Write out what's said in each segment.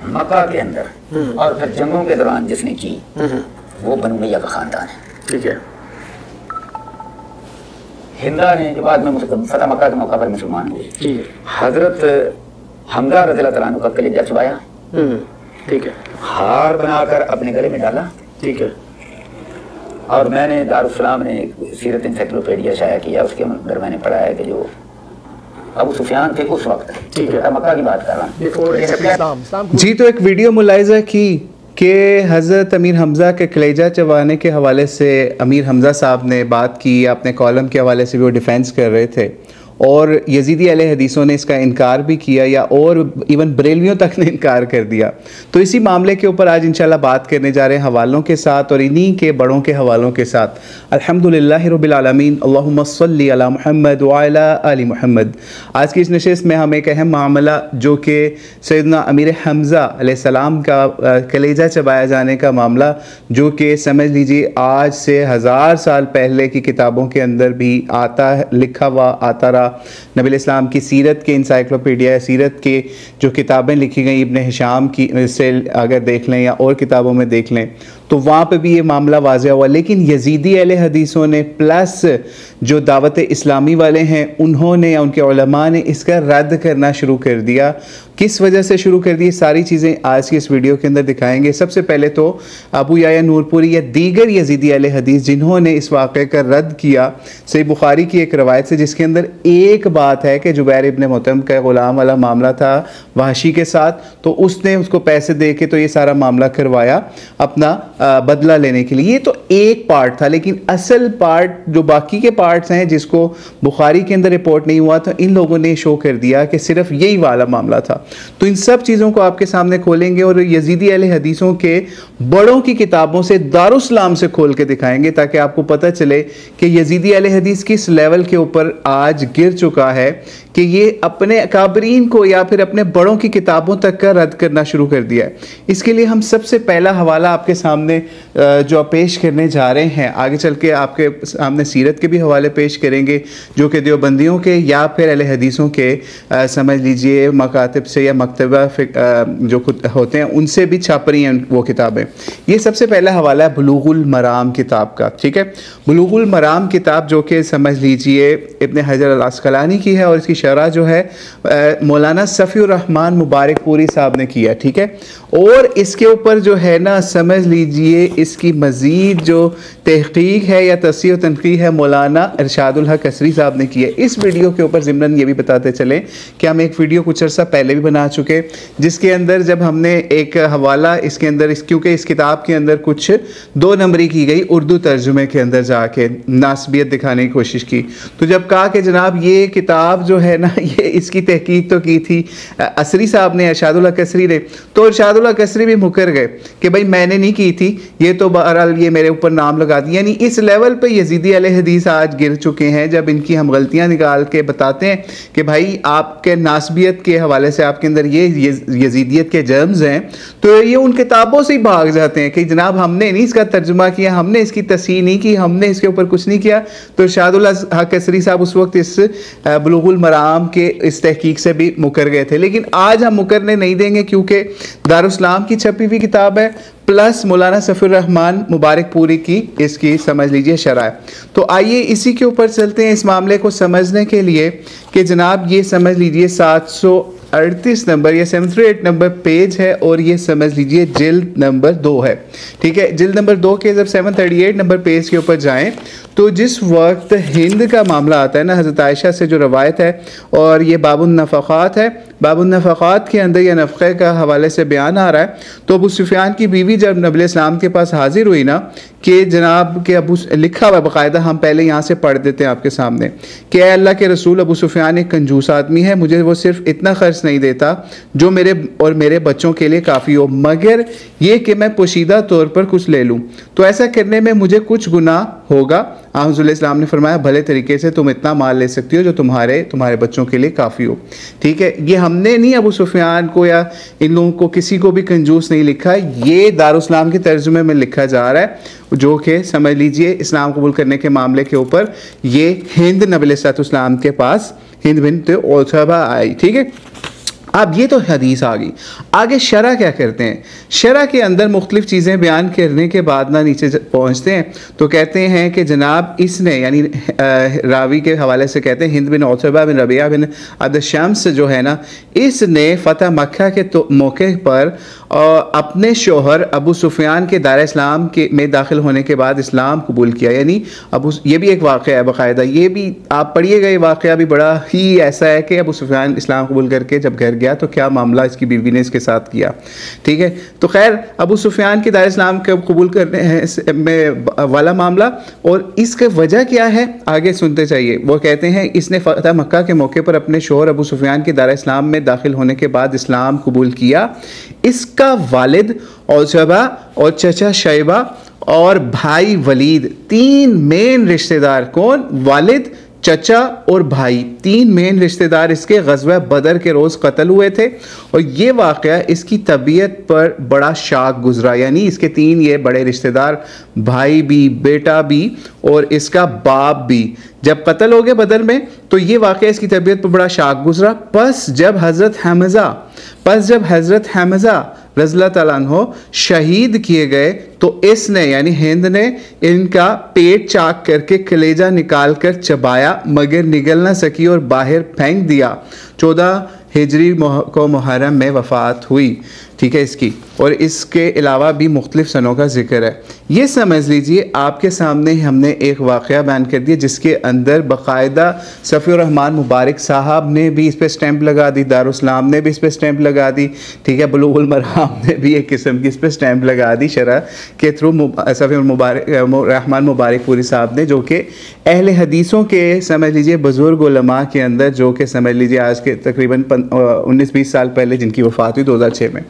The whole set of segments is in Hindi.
मक्का के अंदर और फिर जंगों के दौरान जिसने की वो बनु उमैया का खानदान है। ठीक है। हिंदा ने जो बाद में फतह मक्का के मौका पर मुसलमान हुए, हजरत हमजा रज़ियल्लाहु तआला अन्हु का कलेजा चबाया, ठीक है, हार बनाकर अपने गले में डाला। ठीक है। और मैंने दारुस्सलाम ने एक सीरत इंसाइक्लोपीडिया शाया किया, उसके अंदर मैंने पढ़ा है कि जो अबू सुफियान थे उस वक्त, ठीक है, मक्का की बात कर रहा हूँ जी। तो एक वीडियो मुलाहिज़ा की कि हज़रत अमीर हमज़ा के कलेजा चबाने के हवाले से अमीर हमज़ा साहब ने बात की, अपने कॉलम के हवाले से भी वो डिफेंस कर रहे थे और यजीदी अहले हदीसों ने इसका इनकार भी किया, या और इवन बरेलवियों तक ने इनकार कर दिया। तो इसी मामले के ऊपर आज इंशाल्लाह बात करने जा रहे हैं हवालों के साथ और इन्हीं के बड़ों के हवालों के साथ। अल्हम्दुलिल्लाह रब्बिल आलमीन, अल्लाहुम्मा सल्ली अला मुहम्मद व अला आलि मुहम्मद। आज की इस नशिस्त में हम एक अहम मामला जो कि सैयदना अमीर हमज़ा अलैहिस्सलाम का कलेजा चबाया जाने का मामला, जो कि समझ लीजिए आज से 1000 साल पहले की किताबों के अंदर भी आता है, लिखा हुआ आता रहा। नबी इस्लाम की सीरत के इंसाइक्लोपीडिया, सीरत के जो किताबें लिखी गई इब्न हिशाम की से अगर देख लें या और किताबों में देख लें तो वहाँ पे भी ये मामला वाज़ह हुआ। लेकिन यजीदी अहले हदीसों ने प्लस जो दावत इस्लामी वाले हैं उन्होंने या उनके उलमा ने इसका रद्द करना शुरू कर दिया। किस वजह से शुरू कर दी, सारी चीज़ें आज की इस वीडियो के अंदर दिखाएंगे। सबसे पहले तो अबू याया नूरपुरी या दीगर यजीदी अहले हदीस जिन्होंने इस वाक़े का रद्द किया, सही बुखारी की एक रवायत से जिसके अंदर एक बात है कि जुबैर इब्न मुतम का ग़ुलाम वाला मामला था वहशी के साथ, तो उसने उसको पैसे दे के तो ये सारा मामला करवाया अपना बदला लेने के लिए। ये तो एक पार्ट था, लेकिन असल पार्ट जो बाकी के पार्ट्स हैं जिसको बुखारी के अंदर रिपोर्ट नहीं हुआ था, इन लोगों ने शो कर दिया कि सिर्फ यही वाला मामला था। तो इन सब चीज़ों को आपके सामने खोलेंगे और यजीदी अहले हदीसों के बड़ों की किताबों से दारुस्सलाम से खोल के दिखाएंगे ताकि आपको पता चले कि यजीदी अहले हदीस किस लेवल के ऊपर आज गिर चुका है कि ये अपने काबरीन को या फिर अपने बड़ों की किताबों तक का रद्द करना शुरू कर दिया है। इसके लिए हम सबसे पहला हवाला आपके सामने जो पेश करने जा रहे हैं, आगे चल के आपके सामने सीरत के भी हवाले पेश करेंगे जो कि देवबंदियों के या फिर अहले हदीसों के समझ लीजिए मकातिब से या मकतबा जो खुद होते हैं उनसे भी छाप रही हैं वो किताबें। ये सबसे पहला हवाला है बुलूगुल मराम किताब का। ठीक है, बुलूगुल मराम किताब जो कि समझ लीजिए इब्न हजर अल अस्कलानी की है और इसकी शरह जो है मौलाना सफ़ीउर रहमान मुबारकपुरी साहब ने किया। ठीक है, और इसके ऊपर जो है ना समझ लीजिए इसकी मज़ीद जो तहक़ीक़ है या तस्सीह व तनक़ीद है मौलाना इरशादुल हक असरी साहब ने की है। इस वीडियो के ऊपर ज़िम्नन ये भी बताते चलें कि हम एक वीडियो कुछ अर्सा पहले भी बना चुके जिसके अंदर जब हमने एक हवाला इसके अंदर क्योंकि इस किताब के अंदर कुछ 2 नंबरी की गई उर्दू तर्जुमे के अंदर जाके नासबियत दिखाने की कोशिश की, तो जब कहा कि जनाब ये किताब जो है ना ये इसकी तहकीक तो की थी असरी साहब ने, इरशादुल हक असरी ने, तो इरशादुल हक असरी भी मुकर गए कि भाई मैंने नहीं की थी, ये तो बहरहाल ये मेरे ऊपर नाम लगा दिया। यानी इस लेवल पे यजीदी अहले हदीस आज गिर चुके हैं जब इनकी हम गलतियां निकाल के बताते हैं कि भाई आपके नासबियत के हवाले से आपके अंदर ये यजीदियत के जर्म्स हैं, तो ये उन किताबों से ही भाग जाते हैं कि जनाब हमने नहीं इसका तर्जुमा किया, हमने इसकी तस्हीह नहीं की, हमने इसके ऊपर कुछ नहीं किया। तो इरशादुल हक असरी साहब उस वक्त इस बुलूगुल मराम के इस तहकीक से भी मुकर गए थे, लेकिन आज हम मुकरने नहीं देंगे क्योंकि दारुस्सलाम की छपी हुई किताब है प्लस मौलाना सफ़ीउर रहमान मुबारकपुरी की इसकी समझ लीजिए शरह। तो आइए इसी के ऊपर चलते हैं इस मामले को समझने के लिए कि जनाब ये समझ लीजिए 738 नंबर या 738 नंबर पेज है और ये समझ लीजिए जिल्द नंबर 2 है। ठीक है, जिल्द नंबर 2 के जब 738 नंबर पेज के ऊपर जाएं तो जिस वक्त हिंद का मामला आता है ना हज़रत आयशा से जो रवायत है और ये बाबुन नफ़क़ात है, बाबुन नफ़क़ात के अंदर या नफ़क़े का हवाले से बयान आ रहा है। तो अबू सुफियान की बीवी जब नबी इस्लाम के पास हाजिर हुई ना कि जनाब के अबू लिखा हुआ बाकायदा, हम पहले यहाँ से पढ़ देते हैं आपके सामने कि अल्लाह के रसूल अबू सुफियान एक कंजूस आदमी है, मुझे वो सिर्फ इतना खर्च नहीं देता जो मेरे और मेरे बच्चों के लिए काफ़ी हो, मगर ये कि मैं पोशीदा तौर पर कुछ ले लूँ, तो ऐसा करने में मुझे कुछ गुनाह होगा। हुज़ूर इस्लाम ने फरमाया भले तरीके से तुम इतना माल ले सकती हो जो तुम्हारे बच्चों के लिए काफ़ी हो। ठीक है, ये हमने नहीं अबू सुफियान को या इन लोगों को किसी को भी कंजूस नहीं लिखा, ये दारुस्सलाम के तर्जुमे में लिखा जा रहा है जो कि समझ लीजिए इस्लाम कबूल करने के मामले के ऊपर ये हिंद नबी अलैहिस्सलाम के पास हिंद बिन्त उतबा आई। ठीक है, अब ये तो हदीस आ गई। आगे शरा क्या करते हैं? शरा के अंदर मुख्तलिफ चीज़ें बयान करने के बाद ना नीचे पहुँचते हैं तो कहते हैं कि जनाब इसने, यानी रावी के हवाले से कहते हैं, हिंद बिन उत्बा बिन रबिया बिन अब्द शम्स जो है ना, इसने फ़तह मक्का के मौके पर अपने शोहर अबू सुफियान के दायरा इस्लाम के में दाखिल होने के बाद इस्लाम कबूल किया। यानी अबू, ये भी एक वाक़या है बाकायदा, ये भी आप पढ़िएगा, ये वाक़या भी बड़ा ही ऐसा है कि अबू सुफियान इस्लाम कबूल करके जब घर गया तो क्या मामला इसकी बीवी ने इसके साथ किया। ठीक है, तो खैर अबू सुफियान के दायरा इस्लाम के कबूल करने में वाला मामला, और इसकी वजह क्या है आगे सुनते चाहिए। वो कहते हैं इसने फ़तह मक्का के मौके पर अपने शोहर अबू सुफियान के दायरा इस्लाम में दाखिल होने के बाद इस्लाम कबूल किया। इसका वालिद उत्बा और चचा शैबा और भाई वलीद, 3 मेन रिश्तेदार, कौन? वालिद, चचा और भाई, 3 मेन रिश्तेदार इसके ग़ज़वा बदर के रोज़ कत्ल हुए थे। और ये वाक़या इसकी तबीयत पर बड़ा शाक गुजरा, यानी इसके 3 ये बड़े रिश्तेदार, भाई भी, बेटा भी और इसका बाप भी, जब कत्ल हो गए बदर में तो ये वाक़या इसकी तबीयत पर बड़ा शाक गुजरा। बस जब हज़रत हमज़ा रज़ियल्लाहु ताला अन्हो शहीद किए गए तो इसने, यानी हिंद ने, इनका पेट चाक करके कलेजा निकाल कर चबाया मगर निगल ना सकी और बाहर फेंक दिया। 14 हिजरी को मुहर्रम में वफ़ात हुई। ठीक है इसकी, और इसके अलावा भी मुख्तलिफ सनों का जिक्र है। ये समझ लीजिए आपके सामने हमने एक वाक़या बयान कर दिया जिसके अंदर बाकायदा सफ़ीउर रहमान मुबारक साहब ने भी इस पर स्टैंप लगा दी, दारुस्सलाम ने भी इस पर स्टैंप लगा दी, ठीक है, बुलूगुल मराम ने भी एक किस्म की इस पर स्टैंप लगा दी शरह के थ्रू, सफ़ीउर रहमान मुबारक पूरी साहब ने, जो कि अहले हदीसों के समझ लीजिए बुज़ुर्ग उलमा के अंदर, जो कि समझ लीजिए आज के तकरीबन 19-20 साल पहले जिनकी वफ़ात हुई 2006 में,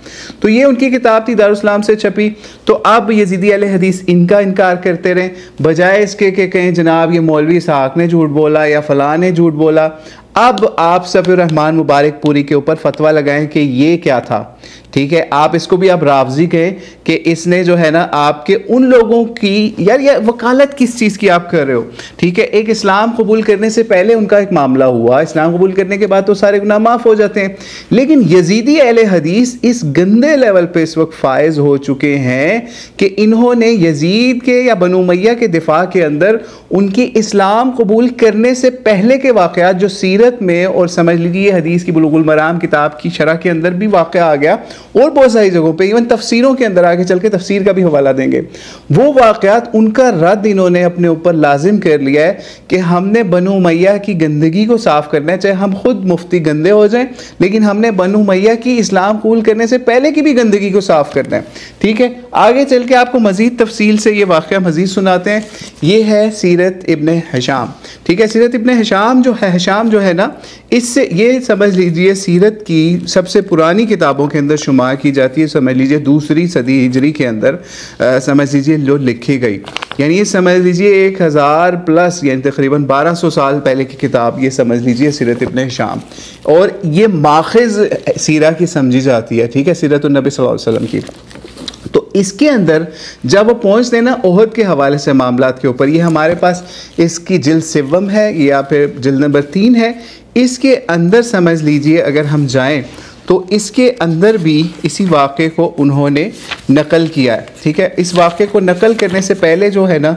तो ये उनकी किताब थी, दारुस्सलाम से छपी। तो अब यज़ीदी अहले हदीस इनका इनकार करते रहे, बजाय इसके कि कहें जनाब ये मौलवी इसहाक ने झूठ बोला या फ़लाँ ने झूठ बोला। अब आप सफ़ीउर रहमान मुबारक पूरी के ऊपर फतवा लगाएं कि ये क्या था। ठीक है, आप इसको भी आप रावजी कहें कि इसने जो है ना आपके उन लोगों की, यार ये वकालत किस चीज़ की आप कर रहे हो। ठीक है, एक इस्लाम कबूल करने से पहले उनका एक मामला हुआ, इस्लाम कबूल करने के बाद तो सारे गुनाह माफ़ हो जाते हैं, लेकिन यजीदी अहले हदीस इस गंदे लेवल पे इस वक्त फायज हो चुके हैं कि इन्होंने यजीद के या बनु उमय्या के दिफा के अंदर उनकी इस्लाम कबूल करने से पहले के वाक़यात जो सीरत में, और समझ लीजिए हदीस की बुलुगुल मराम किताब की शरह के अंदर भी वाक़या आ गया, और बहुत सारी जगहों पे, इवन तफसीरों के अंदर आगे चल के तफसीर का भी हवाला देंगे, वो वाक़यात उनका रद्द इन्होंने अपने ऊपर लाजिम कर लिया है कि हमने बनु उमय्या की गंदगी को साफ़ करना है, चाहे हम खुद मुफ्ती गंदे हो जाएं, लेकिन हमने बनु उमय्या की इस्लाम कबूल करने से पहले की भी गंदगी को साफ़ करना है। ठीक है, आगे चल के आपको मज़ीद तफसील से ये वाक़या मज़ीद सुनाते हैं। ये है सीरत इब्न हिशाम। ठीक है, सीरत इब्न हिशाम जो है ना, इससे ये समझ लीजिए सीरत की सबसे पुरानी किताबों के अंदर शुमार की जाती है। समझ लीजिए 2री सदी हिजरी के अंदर समझ लीजिए जो लिखी गई, यानी ये समझ लीजिए 1000+ यानी तकरीबन 1200 साल पहले की किताब, ये समझ लीजिए सीरत इब्न हिशाम, और ये माखिज़ सीरा की समझी जाती है। ठीक है, सीरतुन नबी सल्लल्लाहु अलैहि वसल्लम की। तो इसके अंदर जब वो पहुँचते हैं ना ओहद के हवाले से मामलात के ऊपर, ये हमारे पास इसकी जिल्द 7 है या फिर जिल्द नंबर 3 है। इसके अंदर समझ लीजिए अगर हम जाएं तो इसके अंदर भी इसी वाक़े को उन्होंने नकल किया है। ठीक है, इस वाक़े को नकल करने से पहले जो है ना,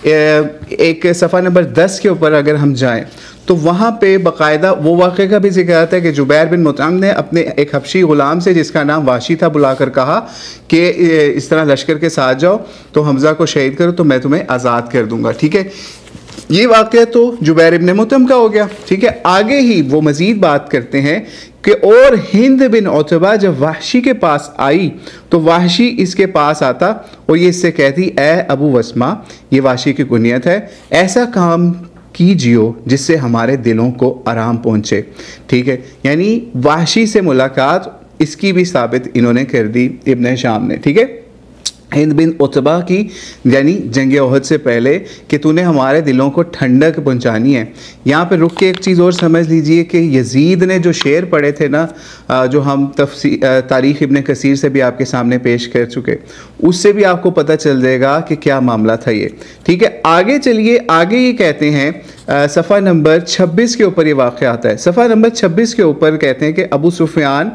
एक सफ़ा नंबर 10 के ऊपर अगर हम जाएं तो वहाँ पे बाकायदा वो वाक़े का भी जिक्र आता है कि जुबैर बिन मुतअम ने अपने एक हबशी ग़ुलाम से जिसका नाम वाशी था बुलाकर कहा कि इस तरह लश्कर के साथ जाओ तो हमज़ा को शहीद करो तो मैं तुम्हें आज़ाद कर दूँगा। ठीक है, ये वाक़या तो जुबैर इब्न मुतअम का हो गया। ठीक है, आगे ही वो मज़ीद बात करते हैं कि और हिंद बिन उत्बा जब वाहशी के पास आई तो वाहशी इसके पास आता और ये इससे कहती, ए अबू वस्मा, ये वाहशी की कुनियत है, ऐसा काम कीजिए जिससे हमारे दिलों को आराम पहुँचे। ठीक है, यानी वाहशी से मुलाकात इसकी भी साबित इन्होंने कर दी इब्न हिशाम ने। ठीक है, हिंद बिन उत्बा की यानी जंग ओहद से पहले कि तूने हमारे दिलों को ठंडक पहुंचानी है। यहाँ पे रुक के एक चीज़ और समझ लीजिए कि यजीद ने जो शेर पढ़े थे ना, जो हम तारीख़ इब्न कसीर से भी आपके सामने पेश कर चुके, उससे भी आपको पता चल जाएगा कि क्या मामला था ये। ठीक है, आगे चलिए, आगे ये कहते हैं सफ़ा नंबर 26 के ऊपर ये वाक़या आता है। सफ़ा नंबर 26 के ऊपर कहते हैं कि अबू सुफियान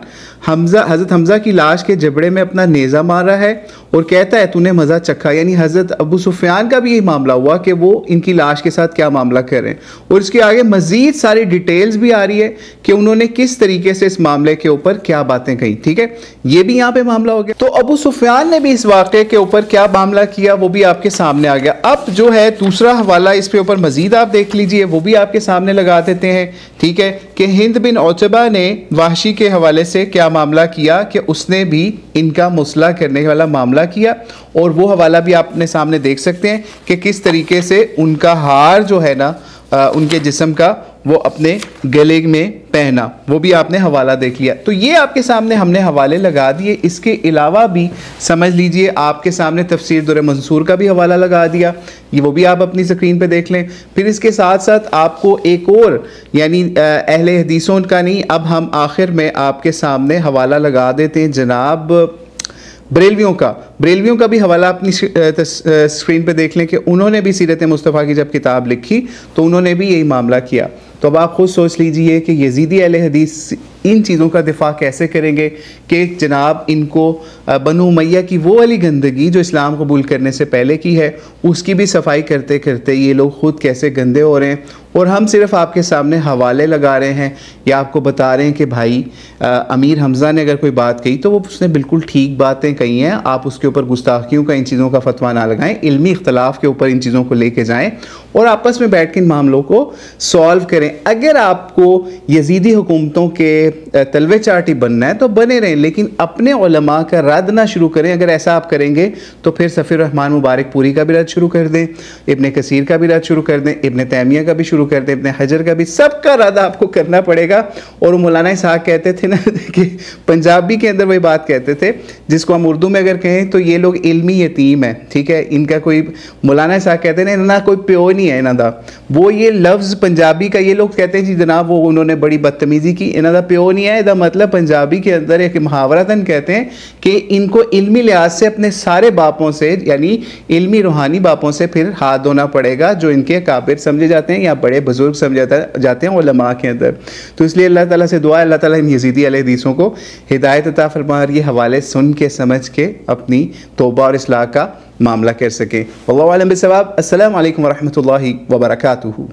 हज़रत हमज़ा की लाश के जबड़े में अपना नेज़ा मार रहा है और कहता है तूने मज़ा चखा, यानी हज़रत अबू सुफियान का भी यही मामला हुआ कि वो इनकी लाश के साथ क्या मामला कर रहे हैं। और इसके आगे मज़ीद सारी डिटेल्स भी आ रही है कि उन्होंने किस तरीके से इस मामले के ऊपर क्या बातें कही। ठीक है, ये भी यहाँ पे मामला हो गया। तो अबू सुफियान ने भी इस वाक़े के ऊपर क्या मामला किया वो भी आपके सामने आ गया। अब जो है दूसरा हवाला इस पे ऊपर मज़ीद आप देख लीजिए, वो भी आपके सामने लगा देते हैं। ठीक है, कि हिंद बिन उतबा ने वाहशी के हवाले से क्या मामला किया कि उसने भी इनका मुसला करने वाला मामला किया, और वो हवाला भी आपने सामने देख सकते हैं कि किस तरीके से उनका हार जो है ना उनके जिस्म का वो अपने गले में पहना, वो भी आपने हवाला देख लिया। तो ये आपके सामने हमने हवाले लगा दिए। इसके अलावा भी समझ लीजिए आपके सामने तफसीर दुर मंसूर का भी हवाला लगा दिया, ये वो भी आप अपनी स्क्रीन पे देख लें। फिर इसके साथ साथ आपको एक और यानी अहले हदीसों का नहीं, अब हम आखिर में आपके सामने हवाला लगा देते हैं जनाब बरेलवियों का भी हवाला अपनी स्क्रीन पे देख लें कि उन्होंने भी सीरत मुस्तफ़ा की जब किताब लिखी तो उन्होंने भी यही मामला किया। तो अब आप खुद सोच लीजिए कि यजीदी अहले हदीस इन चीज़ों का दिफा कैसे करेंगे कि जनाब इनको बनु उमैया की वो वाली गंदगी जो इस्लाम कबूल करने से पहले की है उसकी भी सफाई करते करते ये लोग खुद कैसे गंदे हो रहे हैं, और हम सिर्फ आपके सामने हवाले लगा रहे हैं या आपको बता रहे हैं कि भाई अमीर हमज़ा ने अगर कोई बात कही तो वो उसने बिल्कुल ठीक बातें कही हैं, आप उसके ऊपर गुस्ताखियों का इन चीज़ों का फतवा ना लगाएं, इल्मी इख्तलाफ के ऊपर इन चीज़ों को लेके जाएं और आपस में बैठ के इन मामलों को सॉल्व करें। अगर आपको यजीदी हुकूमतों के तलवे चाटी बनना है तो बने रहें, लेकिन अपने उलमा का रद्द ना शुरू करें। अगर ऐसा आप करेंगे तो फिर सफ़ीर रहमान मुबारक पूरी का भी रद्द शुरू कर दें, इब्ने कसीर का भी रद्द शुरू कर दें, इब्ने तैमिया का भी शुरू कर दें, इब्ने हजर का भी, सबका रद्द आपको करना पड़ेगा। और मौलाना इसहाक़ कहते थे ना कि पंजाबी के अंदर वही बात कहते थे जिसको हम उर्दू में अगर कहें तो ये लोग इल्मी यतीम है। ठीक है, इनका कोई, मौलाना इसहाक़ कहते हैं ना कोई प्यो नहीं है इन्हों का, वो ये लफ्ज़ पंजाबी का ये लोग कहते हैं जी जनाब वो उन्होंने बड़ी बदतमीज़ी की, इन्हों का प्यो नहीं है। इसका मतलब पंजाबी के अंदर एक मुहावरतन कहते हैं कि इनको इल्मी लिहाज से अपने सारे बापों से यानी इल्मी रूहानी बापों से फिर हाथ धोना पड़ेगा जो इनके काबिर समझे जाते हैं या बड़े बुजुर्ग समझे जाते हैं उलमा के अंदर। तो इसलिए अल्लाह ताला से दुआ है अल्लाह ताला इन यजीदी अहले हदीसों को हिदायत अता फरमा, ये हवाले सुन के समझ के अपनी तौबा और इस्लाह का मामला कर सकें। वल्लाहु आलम बिस्सवाब। अस्सलामु अलैकुम वरहमतुल्लाहि वबरकातुहू।